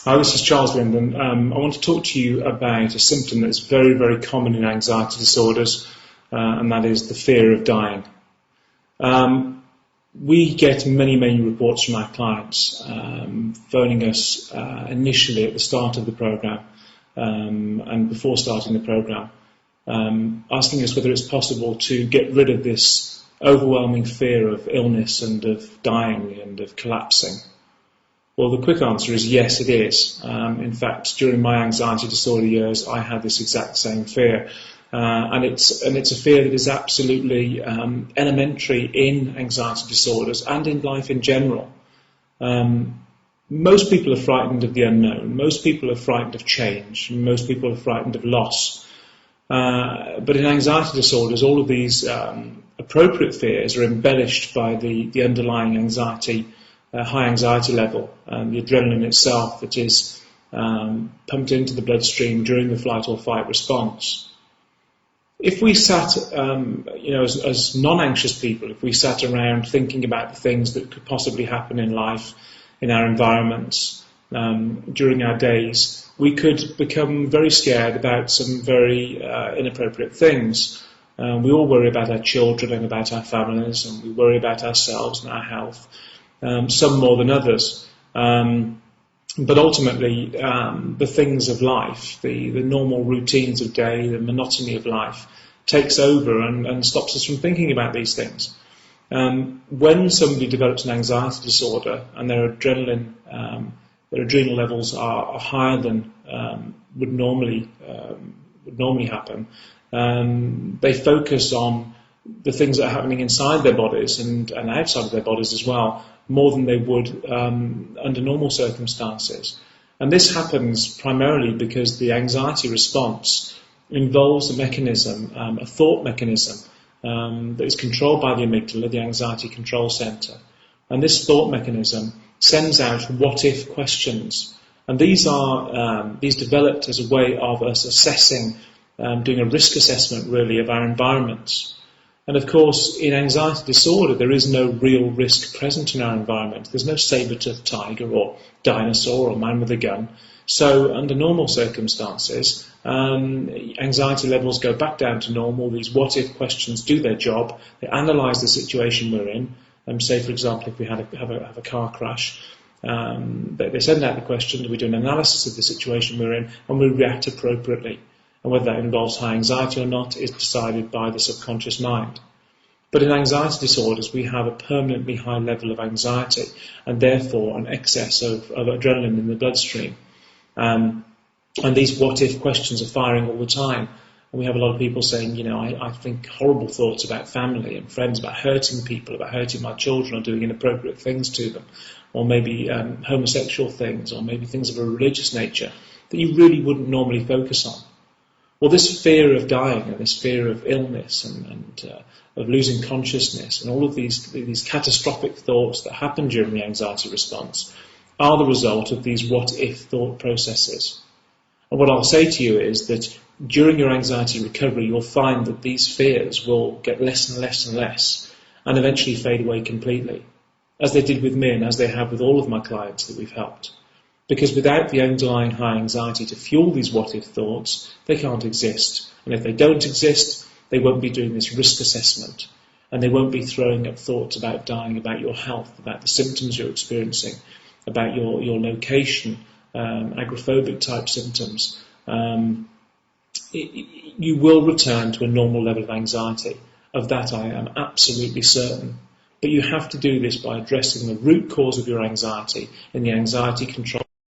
Hi, this is Charles Linden. I want to talk to you about a symptom that's very, very common in anxiety disorders, and that is the fear of dying. We get many, many reports from our clients phoning us initially at the start of the programme and before starting the programme, asking us whether it's possible to get rid of this overwhelming fear of illness and of dying and of collapsing. Well, the quick answer is yes, it is. In fact, during my anxiety disorder years, I had this exact same fear. And it's a fear that is absolutely elementary in anxiety disorders and in life in general. Most people are frightened of the unknown. Most people are frightened of change. Most people are frightened of loss. But in anxiety disorders, all of these appropriate fears are embellished by the underlying anxiety, high anxiety level, the adrenaline itself that is pumped into the bloodstream during the flight or fight response. If we sat, as non-anxious people, if we sat around thinking about the things that could possibly happen in life, in our environments, during our days, we could become very scared about some very inappropriate things. We all worry about our children and about our families, and we worry about ourselves and our health. Some more than others. But ultimately, the things of life, the normal routines of day, the monotony of life, takes over and stops us from thinking about these things. When somebody develops an anxiety disorder and their adrenal levels are higher than would normally happen, they focus on the things that are happening inside their bodies and outside of their bodies as well, more than they would under normal circumstances. And this happens primarily because the anxiety response involves a mechanism, a thought mechanism, that is controlled by the amygdala, the anxiety control centre. And this thought mechanism sends out what-if questions. And these developed as a way of us assessing, doing a risk assessment really of our environments. And of course, in anxiety disorder, there is no real risk present in our environment. There's no saber-toothed tiger or dinosaur or man with a gun. So under normal circumstances, anxiety levels go back down to normal. These what-if questions do their job. They analyse the situation we're in. Say, for example, if we have a car crash, they send out the question, we do an analysis of the situation we're in, and we react appropriately. And whether that involves high anxiety or not is decided by the subconscious mind. But in anxiety disorders, we have a permanently high level of anxiety and therefore an excess of adrenaline in the bloodstream. And these what-if questions are firing all the time. And we have a lot of people saying, I think horrible thoughts about family and friends, about hurting people, about hurting my children or doing inappropriate things to them, or maybe homosexual things, or maybe things of a religious nature that you really wouldn't normally focus on. Well, this fear of dying and this fear of illness and of losing consciousness and all of these catastrophic thoughts that happen during the anxiety response are the result of these what-if thought processes. And what I'll say to you is that during your anxiety recovery, you'll find that these fears will get less and less and less and eventually fade away completely, as they did with me and as they have with all of my clients that we've helped. Because without the underlying high anxiety to fuel these what-if thoughts, they can't exist. And if they don't exist, they won't be doing this risk assessment. And they won't be throwing up thoughts about dying, about your health, about the symptoms you're experiencing, about your location, agoraphobic type symptoms. You will return to a normal level of anxiety. Of that I am absolutely certain. But you have to do this by addressing the root cause of your anxiety in the anxiety control